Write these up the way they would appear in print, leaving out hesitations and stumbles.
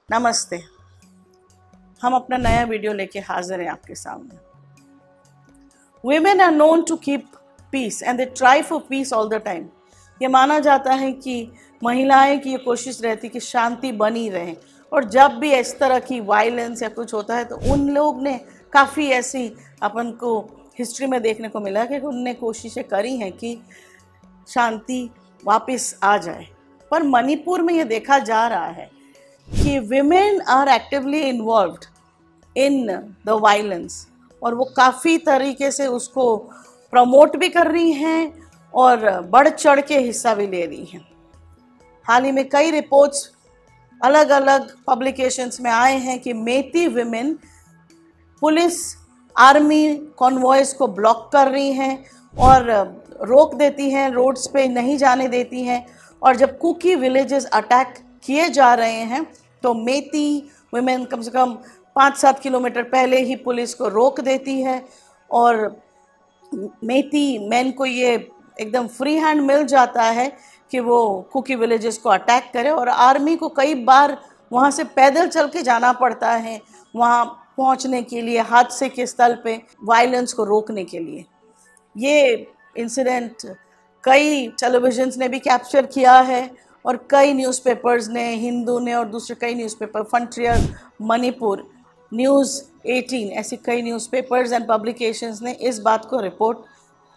नमस्ते। हम अपना नया वीडियो लेके हाजिर हैं आपके सामने। Women are known to keep peace and they try for peace all the time। ये माना जाता है कि महिलाएं की ये कोशिश रहती कि शांति बनी रहे, और जब भी इस तरह की वायलेंस या कुछ होता है तो उन लोग ने काफ़ी ऐसी अपन को हिस्ट्री में देखने को मिला कि उनने कोशिशें करी हैं कि शांति वापस आ जाए। पर मणिपुर में ये देखा जा रहा है कि women are actively involved in the violence, और वो काफ़ी तरीके से उसको प्रमोट भी कर रही हैं और बढ़ चढ़ के हिस्सा भी ले रही हैं। हाल ही में कई रिपोर्ट्स अलग अलग पब्लिकेशंस में आए हैं कि मेती विमेन पुलिस आर्मी कॉन्वॉयज़ को ब्लॉक कर रही हैं और रोक देती हैं, रोड्स पे नहीं जाने देती हैं। और जब कुकी विलेजेस अटैक किए जा रहे हैं तो मेती वुमेन कम से कम 5-7 किलोमीटर पहले ही पुलिस को रोक देती है, और मेती मैन को ये एकदम फ्री हैंड मिल जाता है कि वो कुकी विलेजेस को अटैक करे, और आर्मी को कई बार वहाँ से पैदल चल के जाना पड़ता है वहाँ पहुँचने के लिए, हादसे के स्थल पे वायलेंस को रोकने के लिए। ये इंसिडेंट कई टेलीविजन्स ने भी कैप्चर किया है और कई न्यूज़पेपर्स ने, हिंदू ने और दूसरे कई न्यूज़पेपर, फ्रंटियर, मणिपुर, न्यूज़ 18, ऐसी कई न्यूज़पेपर्स एंड पब्लिकेशंस ने इस बात को रिपोर्ट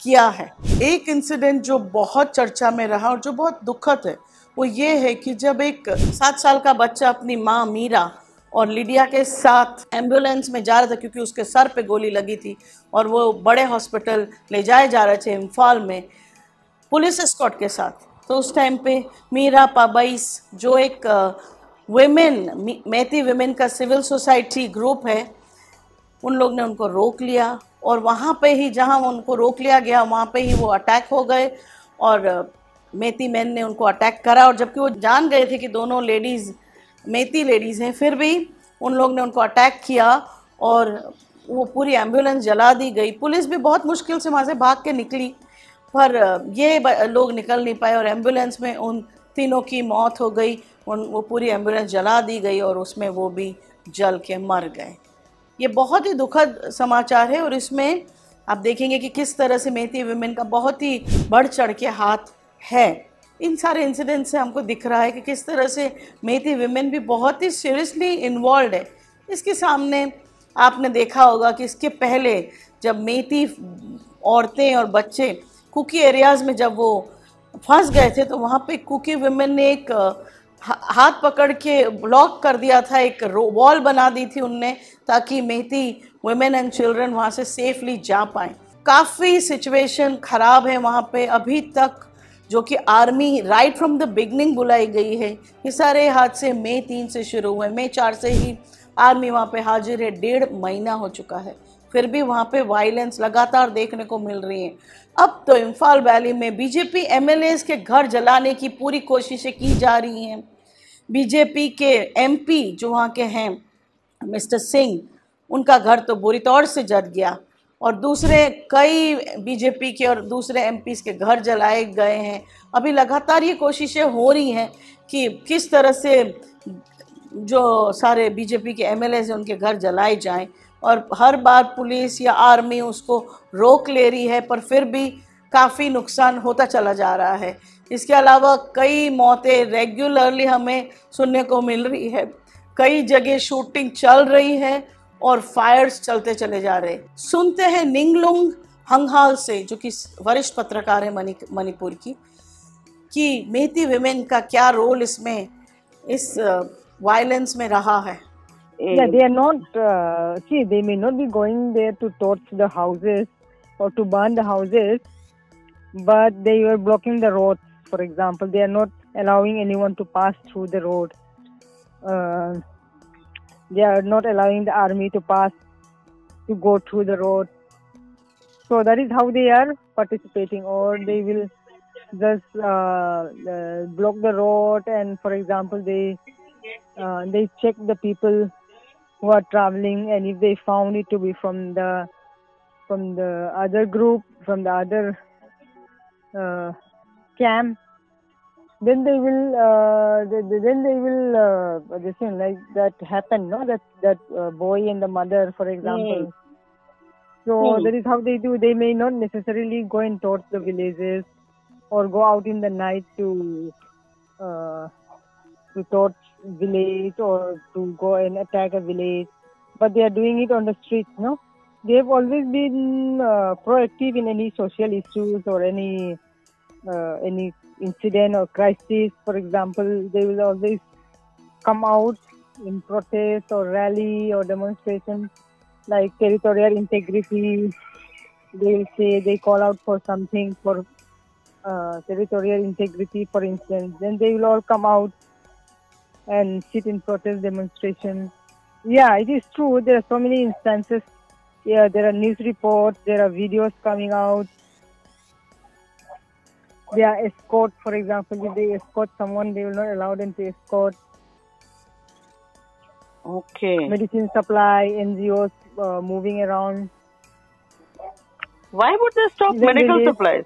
किया है। एक इंसिडेंट जो बहुत चर्चा में रहा और जो बहुत दुखद है वो ये है कि जब एक 7 साल का बच्चा अपनी माँ मीरा और लिडिया के साथ एम्बुलेंस में जा रहा था, क्योंकि उसके सर पे गोली लगी थी और वो बड़े हॉस्पिटल ले जाए जा रहे थे इम्फाल में पुलिस एस्कॉर्ट के साथ, तो उस टाइम पे मीरा पाबाइस जो एक मेती विमेन का सिविल सोसाइटी ग्रुप है, उन लोग ने उनको रोक लिया, और वहाँ पे ही जहाँ उनको रोक लिया गया वहाँ पे ही वो अटैक हो गए और मेती मैन ने उनको अटैक करा। और जबकि वो जान गए थे कि दोनों लेडीज़ मेती लेडीज़ हैं, फिर भी उन लोग ने उनको अटैक किया और वो पूरी एम्बुलेंस जला दी गई। पुलिस भी बहुत मुश्किल से वहाँ से भाग के निकली, पर ये लोग निकल नहीं पाए और एम्बुलेंस में उन तीनों की मौत हो गई। वो पूरी एम्बुलेंस जला दी गई और उसमें वो भी जल के मर गए। ये बहुत ही दुखद समाचार है, और इसमें आप देखेंगे कि किस तरह से मेती विमेन का बहुत ही बढ़ चढ़ के हाथ है। इन सारे इंसिडेंट से हमको दिख रहा है कि किस तरह से मेती विमेन भी बहुत ही सीरियसली इन्वॉल्व है। इसके सामने आपने देखा होगा कि इसके पहले जब मेती औरतें और बच्चे कुकी एरियाज़ में जब वो फंस गए थे तो वहाँ पे कुकी विमेन ने एक हाथ पकड़ के ब्लॉक कर दिया था, एक वॉल बना दी थी उनने, ताकि मेती वुमेन एंड चिल्ड्रन वहाँ से सेफली जा पाएँ। काफ़ी सिचुएशन ख़राब है वहाँ पे अभी तक, जो कि army right from the beginning बुलाई गई है। ये सारे हादसे मई 3 से शुरू हुए, मई 4 से ही आर्मी वहाँ पे हाजिर है, 1.5 महीना हो चुका है, फिर भी वहाँ पे वायलेंस लगातार देखने को मिल रही है। अब तो इम्फाल वैली में बीजेपी एमएलएस के घर जलाने की पूरी कोशिशें की जा रही हैं। बीजेपी के एमपी जो वहाँ के हैं मिस्टर सिंह, उनका घर तो बुरी तौर से जल गया, और दूसरे कई बीजेपी के और दूसरे एमपीज़ के घर जलाए गए हैं। अभी लगातार ये कोशिशें हो रही हैं कि किस तरह से जो सारे बीजेपी के एमएलए हैं उनके घर जलाए जाएं, और हर बार पुलिस या आर्मी उसको रोक ले रही है, पर फिर भी काफ़ी नुकसान होता चला जा रहा है। इसके अलावा कई मौतें रेगुलरली हमें सुनने को मिल रही है, कई जगह शूटिंग चल रही है और फायर्स चलते चले जा रहे। सुनते हैं निंगलुंग हंगहाल से, जो कि वरिष्ठ पत्रकार है मणिपुर की, कि मेती विमेन का क्या रोल इसमें इस वायलेंस में रहा है। Yeah, they are not, see, they may not be going there to torch the houses or to burn the houses, but they were blocking the roads, for example. They are not allowing anyone to pass through the road. They are not allowing the army to pass, to go through the road. So that is how they are participating, or they will just block the road, and for example, they check the people who are traveling, and if they found it to be from the other group, from the other camp, then they will this thing like that happen, no? That boy and the mother, for example. So that is how they do. They may not necessarily go in towards the villages or go out in the night to torch village or to go and attack a village, but they are doing it on the streets, no? They have always been proactive in any social issues or any incident or crisis. For example, they will always come out in protest or rally or demonstration, like territorial integrity. They will say, they call out for something for territorial integrity, for instance. Then they will all come out and sit in protest demonstration. Yeah, it is true. There are so many instances. Yeah, there are news reports, there are videos coming out. They are escort, for example. If they escort someone, they will not allow them to escort. Okay. Medicine supply, NGOs moving around. Why would they stop Even medical supplies?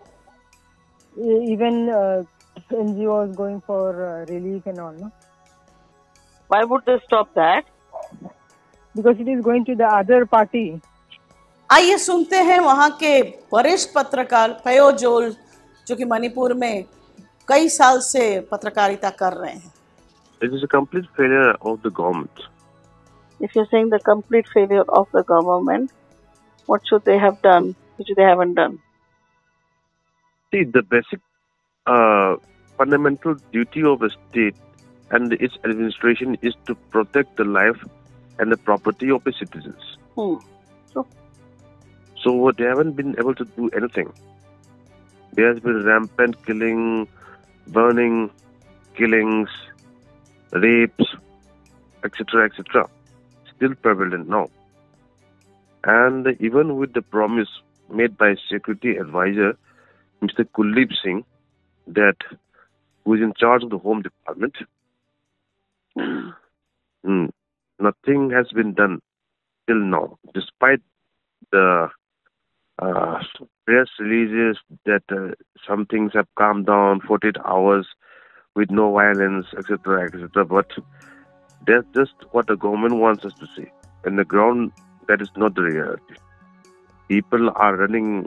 Even NGOs going for relief and all, no? Why would they stop that? Because it is going to the other party. आइए सुनते हैं वहाँ के वरिष्ठ पत्रकार पयो जोल, जो कि मणिपुर में कई साल से पत्रकारिता कर रहे हैं. It is a complete failure of the government. If you're saying the complete failure of the government, what should they have done, which they haven't done? See, the basic fundamental duty of a state and its administration is to protect the life and the property of the citizens. So they haven't been able to do anything. There has been rampant killing, burning, killings, rapes, etc., etc., still prevalent now. And even with the promise made by Security Advisor Mr. Kuldeep Singh, that who is in charge of the Home Department, nothing has been done till now, despite the press releases that some things have calmed down, 48 hours with no violence, etc., etc. But that's just what the government wants us to say. On the ground, that is not the reality. People are running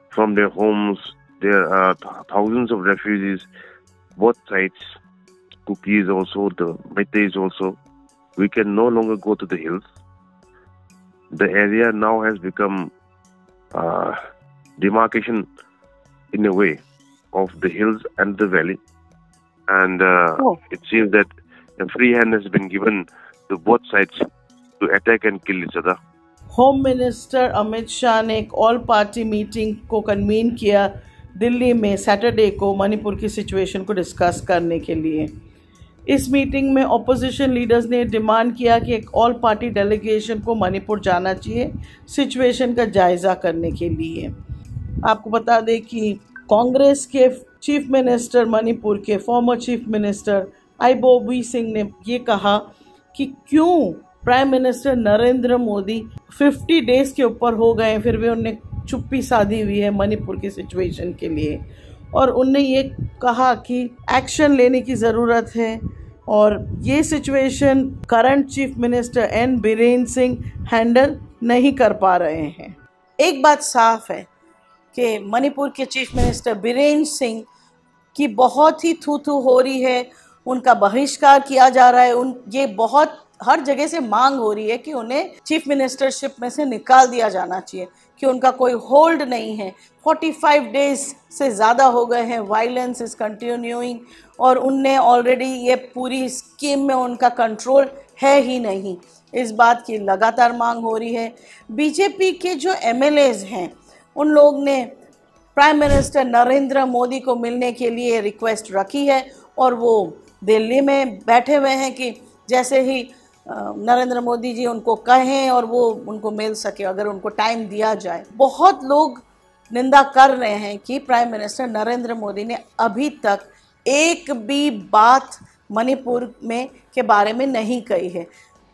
from their homes. There are thousands of refugees, both sides, Kukis also, the Meiteis also. We can no longer go to the hills. The area now has become demarcation in a way of the hills and the valley, and it seems that a free hand has been given to both sides to attack and kill each other. Home minister Amit Shah ने एक all party meeting को convene किया दिल्ली में Saturday को मणिपुर की situation को discuss करने के लिए. इस मीटिंग में ऑपोजिशन लीडर्स ने डिमांड किया कि एक ऑल पार्टी डेलीगेशन को मणिपुर जाना चाहिए सिचुएशन का जायज़ा करने के लिए. आपको बता दें कि कांग्रेस के चीफ मिनिस्टर मणिपुर के फॉर्मर चीफ मिनिस्टर आईबोबी सिंह ने ये कहा कि क्यों prime minister Narendra Modi 50 days के ऊपर हो गए फिर भी उन्हें चुप्पी साधी हुई है मणिपुर की सिचुएशन के लिए, और उनने ये कहा कि एक्शन लेने की ज़रूरत है और ये situation current chief minister N Biren Singh handle नहीं कर पा रहे हैं. एक बात साफ है कि मणिपुर के चीफ मिनिस्टर बीरेन सिंह की बहुत ही थू हो रही है, उनका बहिष्कार किया जा रहा है. ये बहुत हर जगह से मांग हो रही है कि उन्हें चीफ मिनिस्टरशिप में से निकाल दिया जाना चाहिए, कि उनका कोई होल्ड नहीं है. 45 डेज से ज़्यादा हो गए हैं, वायलेंस इज़ कंटिन्यूइंग, और उनने ऑलरेडी ये पूरी स्कीम में उनका कंट्रोल है ही नहीं. इस बात की लगातार मांग हो रही है. बीजेपी के जो एमएलएज हैं उन लोग ने प्राइम मिनिस्टर नरेंद्र मोदी को मिलने के लिए रिक्वेस्ट रखी है और वो दिल्ली में बैठे हुए हैं कि जैसे ही नरेंद्र मोदी जी उनको कहें और वो उनको मिल सके, अगर उनको टाइम दिया जाए. बहुत लोग निंदा कर रहे हैं कि प्राइम मिनिस्टर नरेंद्र मोदी ने अभी तक एक भी बात मणिपुर में के बारे में नहीं कही है.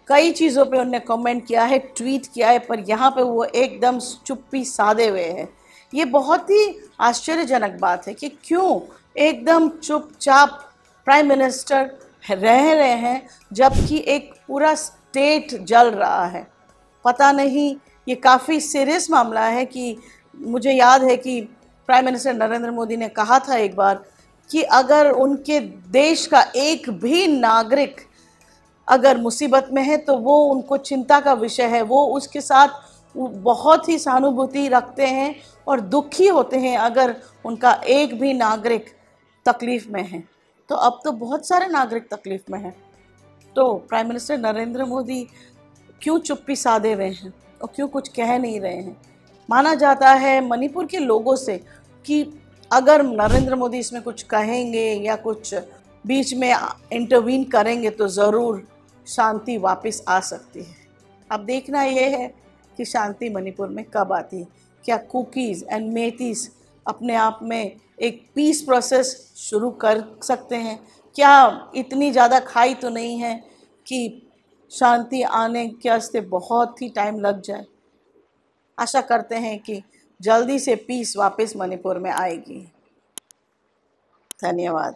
कई चीज़ों पे उन्होंने कमेंट किया है, ट्वीट किया है, पर यहाँ पे वो एकदम चुप्पी साधे हुए हैं. ये बहुत ही आश्चर्यजनक बात है कि क्यों एकदम चुपचाप प्राइम मिनिस्टर रह रहे हैं, जबकि एक पूरा स्टेट जल रहा है। पता नहीं, ये काफ़ी सीरियस मामला है कि मुझे याद है कि प्राइम मिनिस्टर नरेंद्र मोदी ने कहा था एक बार कि अगर उनके देश का एक भी नागरिक अगर मुसीबत में है तो वो उनको चिंता का विषय है, वो उसके साथ बहुत ही सहानुभूति रखते हैं और दुखी होते हैं अगर उनका एक भी नागरिक तकलीफ़ में है। तो अब तो बहुत सारे नागरिक तकलीफ़ में हैं। तो प्राइम मिनिस्टर नरेंद्र मोदी क्यों चुप्पी साधे हुए हैं और क्यों कुछ कह नहीं रहे हैं? माना जाता है मणिपुर के लोगों से कि अगर नरेंद्र मोदी इसमें कुछ कहेंगे या कुछ बीच में इंटरवीन करेंगे तो ज़रूर शांति वापस आ सकती है। अब देखना ये है कि शांति मणिपुर में कब आती है। क्या कुकीज़ एंड मेथीस अपने आप में एक पीस प्रोसेस शुरू कर सकते हैं? क्या इतनी ज़्यादा खाई तो नहीं है कि शांति आने के वास्ते बहुत ही टाइम लग जाए? आशा करते हैं कि जल्दी से पीस वापस मणिपुर में आएगी। धन्यवाद।